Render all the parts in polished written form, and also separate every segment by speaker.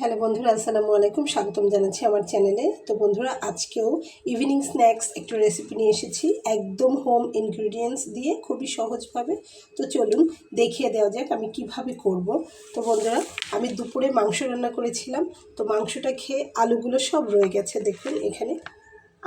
Speaker 1: Hello বন্ধুরা, আসসালামু আলাইকুম। স্বাগতম জানাচ্ছি আমার চ্যানেলে। তো বন্ধুরা, আজকেও ইভিনিং স্ন্যাক্স একটু রেসিপি নিয়ে এসেছি, একদম হোম ইনগ্রিডিয়েন্টস দিয়ে, খুবই সহজভাবে। তো চলুন দেখিয়ে দেওয়া যাক আমি কিভাবে করব। তো বন্ধুরা, আমি দুপুরে মাংস রান্না করেছিলাম। তো মাংসটা খেয়ে আলুগুলো সব রয়ে গেছে, দেখুন এখানে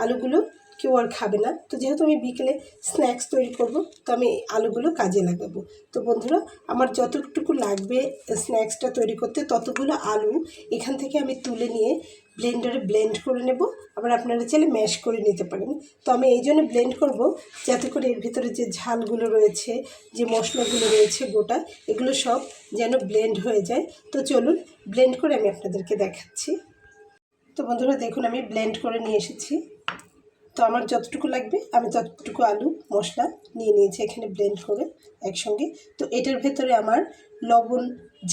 Speaker 1: আলুগুলো কেউ আর খাবে না। তো যেহেতু আমি বিকেলে স্ন্যাক্স তৈরি করব, তো আমি আলুগুলো কাজে লাগাবো। তো বন্ধুরা, আমার যতটুকু লাগবে স্ন্যাক্সটা তৈরি করতে ততগুলো আলু এখান থেকে আমি তুলে নিয়ে ব্লেন্ডারে ব্লেন্ড করে নেব। আবার আপনারা চাইলে ম্যাশ করে নিতে পারেন। তো আমি এই জন্য ব্লেন্ড করব যাতে করে এর ভিতরে যে ঝালগুলো রয়েছে, যে মশলাগুলো রয়েছে গোটা, এগুলো সব যেন ব্লেন্ড হয়ে যায়। তো চলুন ব্লেন্ড করে আমি আপনাদেরকে দেখাচ্ছি। তো বন্ধুরা দেখুন, আমি ব্লেন্ড করে নিয়ে এসেছি। তো আমার যতটুকু লাগবে আমি ততটুকু আলু মশলা নিয়ে নিয়েছি এখানে ব্লেন্ড করে একসঙ্গে। তো এটার ভেতরে আমার লবণ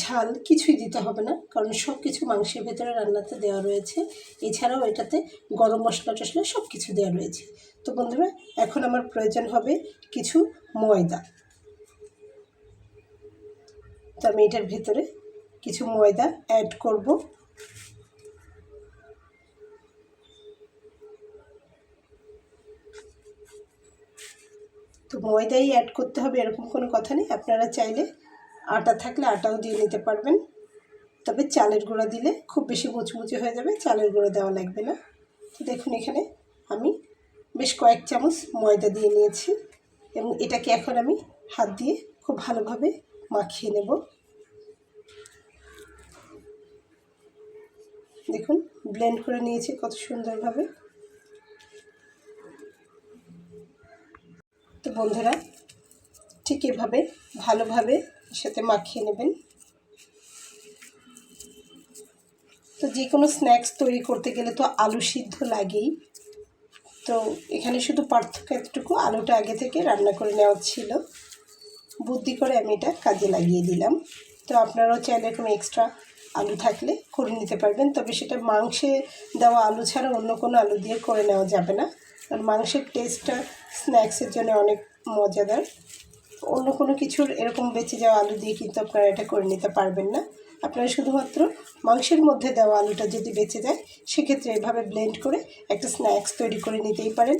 Speaker 1: ঝাল কিছুই দিতে হবে না, কারণ সব কিছু মাংসের ভেতরে রান্নাতে দেওয়া রয়েছে। এছাড়াও এটাতে গরম মশলা টশলা সব কিছু দেওয়া রয়েছে। তো বন্ধুরা, এখন আমার প্রয়োজন হবে কিছু ময়দা। তো আমি এটার ভেতরে কিছু ময়দা অ্যাড করব। তো ময়দাই অ্যাড করতে হবে এরকম কোনো কথা নেই, আপনারা চাইলে আটা থাকলে আটাও দিয়ে নিতে পারবেন। তবে চালের গুঁড়া দিলে খুব বেশি মুচমুচে হয়ে যাবে, চালের গুঁড়া দেওয়া লাগবে না। তো দেখুন এখানে আমি বেশ কয়েক চামচ ময়দা দিয়ে নিয়েছি এবং এটাকে এখন আমি হাত দিয়ে খুব ভালোভাবে মাখিয়ে নেব। দেখুন ব্লেন্ড করে নিয়েছি কত সুন্দরভাবে। তো বন্ধুরা, ঠিক এভাবে ভালোভাবে এর সাথে মাখিয়ে নেবেন। তো যে কোনো স্ন্যাক্স তৈরি করতে গেলে তো আলু সিদ্ধ লাগেই। তো এখানে শুধু পার্থক্য এতটুকু, আলুটা আগে থেকে রান্না করে নেওয়া ছিল, বুদ্ধি করে আমি এটা কাজে লাগিয়ে দিলাম। তো আপনারাও চাইলে এরকম এক্সট্রা আলু থাকলে করে নিতে পারবেন, তবে সেটা মাংসে দেওয়া আলু ছাড়া অন্য কোনো আলু দিয়ে করে নেওয়া যাবে না, কারণ মাংসের টেস্টটা স্ন্যাক্সের জন্য অনেক মজাদার। অন্য কোনো কিছুর এরকম বেঁচে যাওয়া আলু দিয়ে কিন্তু আপনারা এটা করে নিতে পারবেন না। আপনারা শুধুমাত্র মাংসের মধ্যে দেওয়া আলুটা যদি বেঁচে যায়, সেক্ষেত্রে এভাবে ব্লেন্ড করে একটা স্ন্যাক্স তৈরি করে নিতেই পারেন।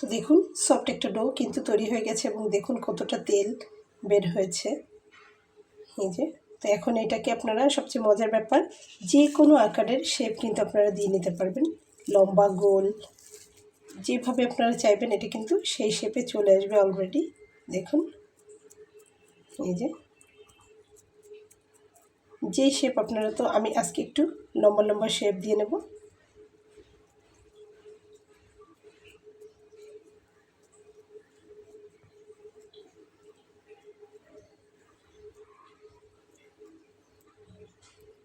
Speaker 1: তো দেখুন সফট একটা ডো কিন্তু তৈরি হয়ে গেছে এবং দেখুন কতটা তেল বের হয়েছে, এই যে। তো এখন এটাকে আপনারা, সবচেয়ে মজার ব্যাপার, যে কোনো আকারের শেপ কিন্তু আপনারা দিয়ে নিতে পারবেন, লম্বা গোল যেভাবে আপনারা চাইবেন এটা কিন্তু সেই শেপে চলে আসবে অলরেডি। দেখুন এই যে, যেই শেপ আপনারা, তো আমি আজকে একটু লম্বা লম্বা শেপ দিয়ে নেব।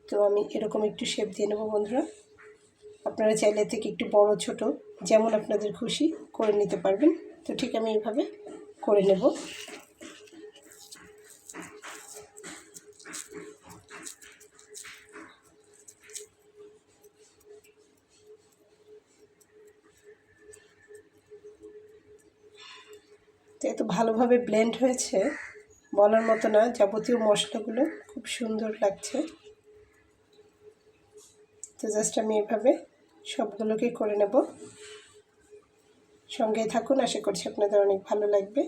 Speaker 1: তো আমি এরকম একটু শেপ দিয়ে নেব বন্ধুরা। আপনারা চাইলে থেকে একটু বড় ছোট যেমন আপনাদের খুশি করে নিতে পারবেন। তো ঠিক আমি এইভাবে করে নেব। তো এত ভালোভাবে ব্লেন্ড হয়েছে বলার মতো না, যাবতীয় মশলাগুলো খুব সুন্দর লাগছে। তো জাস্ট আমি এভাবে সবগুলোকেই করে নেব। সঙ্গে থাকুন, আশা করছি আপনাদের অনেক ভালো লাগবে।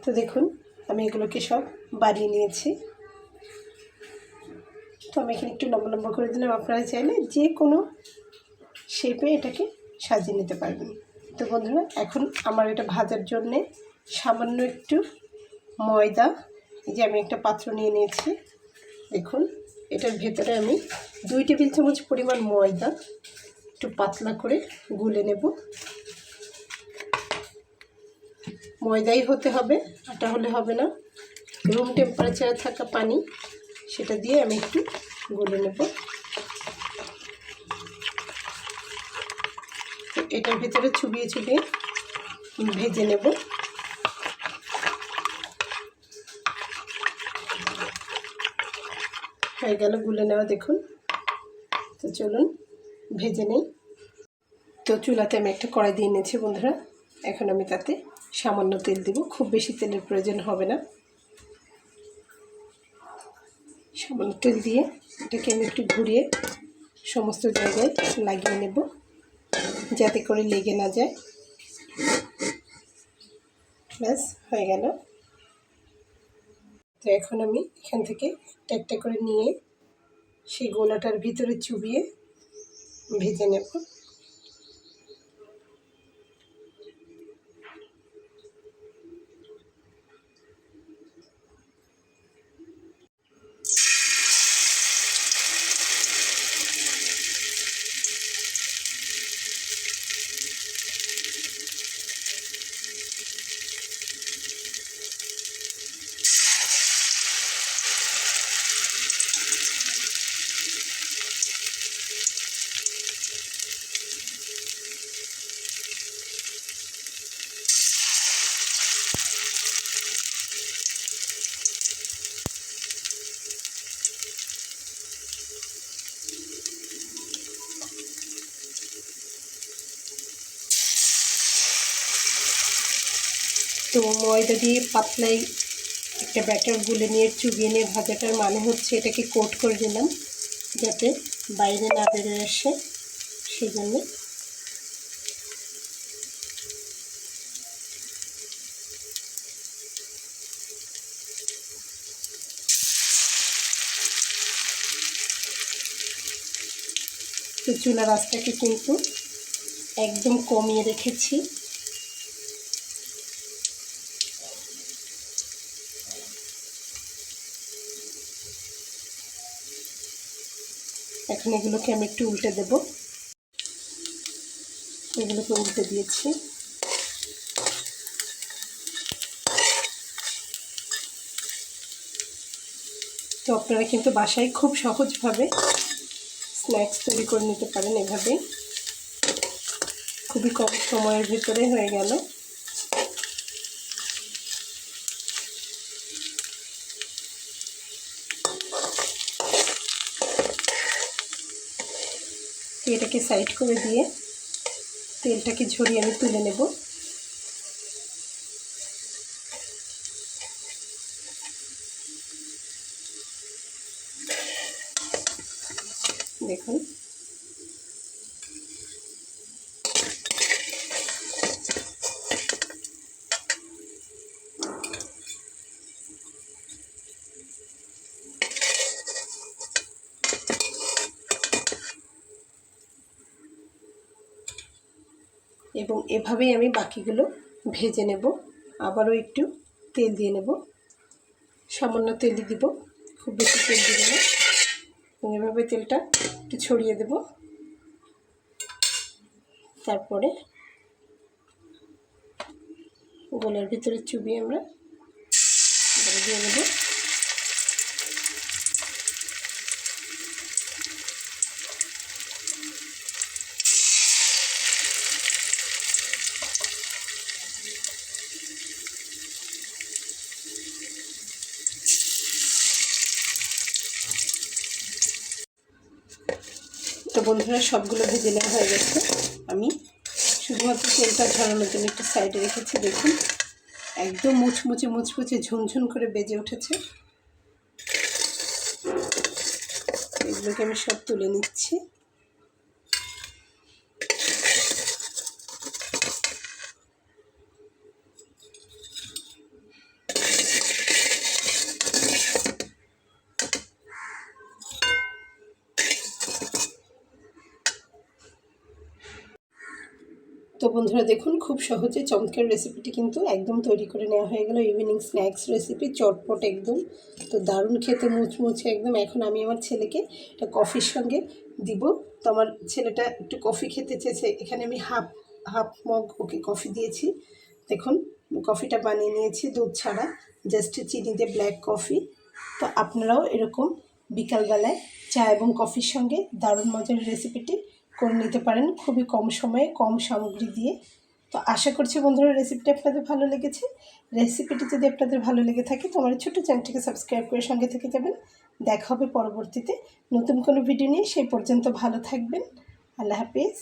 Speaker 1: তো দেখুন আমি এগুলোকে সব বানিয়ে নিয়েছি। তো আমি এখানে একটু লম্বা লম্বা করে দিলাম, আপনারা চাইলে যে কোনো শেপে এটাকে সাজিয়ে নিতে পারবেন। তো বন্ধুরা, এখন আমার এটা ভাজার জন্যে সামান্য একটু ময়দা, এই যে আমি একটা পাত্র নিয়ে নিয়েছি, দেখুন এটার ভেতরে আমি 2 টেবিল চামচ পরিমাণ ময়দা একটু পাতলা করে গুলে নেব। ময়দাই হতে হবে, আটা হলে হবে না। রুম টেম্পারেচারে থাকা পানি, সেটা দিয়ে আমি একটু গুলে নেব। এটার ভিতরে চুবিয়ে চুবিয়ে ভেজে নেব। হয়ে গেল গুলে নেওয়া, দেখুন। তো চলুন ভেজে নেই। তো চুলাতে আমি একটা কড়াই দিয়ে নিয়েছি বন্ধুরা। এখন আমি তাতে সামান্য তেল দেব, খুব বেশি তেলের প্রয়োজন হবে না। সামান্য তেল দিয়ে এটাকে আমি একটু ঘুরিয়ে সমস্ত জায়গায় লাগিয়ে নেব, যাতে করে লেগে না যায়। ব্যাস হয়ে গেল। তো এখন আমি এখান থেকে একটা একটা করে নিয়ে সেই গোলাটার ভিতরে চুবিয়ে ভেজে নেব। তো ময়দা দিয়ে পাতলাই একটা ব্যাটার গুলে নিয়ে চুবিয়ে নিয়ে ভাজাটার মানে হচ্ছে এটাকে কোট করে দিলাম, যাতে বাইরে না বেরোয় আসে, সেই জন্য। তো চুলার আঁচটাকে কিন্তু একদম কমিয়ে রেখেছি। এখন এগুলোকে আমি একটু উল্টে দেব। এগুলোকে উল্টে দিয়েছি। তো আপনারা কিন্তু বাসায় খুব সহজভাবে স্ন্যাক্স তৈরি করে নিতে পারেন এভাবে। খুবই কম সময়ের ভিতরে হয়ে গেল। এটাকে সাইড করে দিয়ে তেলটাকে ঝরিয়ে আমি তুলে নেব। দেখুন এবং এভাবেই আমি বাকিগুলো ভেজে নেব। আবারও একটু তেল দিয়ে নেব, সামান্য তেলই দিব, খুব বেশি তেল দিব না। এবং এভাবে তেলটা একটু ছড়িয়ে দেব। তারপরে গোলার ভিতরে চুবিয়ে আমরা দিয়ে নেব। তো বন্ধুরা সবগুলো ভেজে নেওয়া হয়ে গেছে। আমি শুধুমাত্র তেলটা ঝরানোর জন্য একটু সাইডে রেখেছি। দেখুন একদম মুচমুচে মুচমুচে ঝুনঝুন করে বেজে উঠেছে। এগুলোকে আমি সব তুলে নিচ্ছি। তো বন্ধুরা দেখুন খুব সহজে চমৎকার রেসিপিটি কিন্তু একদম তৈরি করে নেওয়া হয়ে গেল। ইভিনিং স্ন্যাক্স রেসিপি, চটপট একদম। তো দারুণ খেতে, মুচমুচে একদম। এখন আমি আমার ছেলেকে এটা কফির সঙ্গে দিব। তো আমার ছেলেটা একটু কফি খেতে চেয়েছে, এখানে আমি হাফ মগ ওকে কফি দিয়েছি। দেখুন কফিটা বানিয়ে নিয়েছি দুধ ছাড়া, জাস্ট চিনি দিয়ে ব্ল্যাক কফি। তো আপনারাও এরকম বিকালবেলায় চা এবং কফির সঙ্গে দারুণ মজার রেসিপিটি করে নিতে পারেন, খুবই কম সময়ে কম সামগ্রী দিয়ে। তো আশা করছি বন্ধুরা রেসিপিটি আপনাদের ভালো লেগেছে। রেসিপিটি যদি আপনাদের ভালো লেগে থাকে তো আমার ছোটো চ্যানেলটিকে সাবস্ক্রাইব করে সঙ্গে থেকে যাবেন। দেখা হবে পরবর্তীতে নতুন কোনো ভিডিও নিয়ে। সেই পর্যন্ত ভালো থাকবেন। আল্লাহ হাফেজ।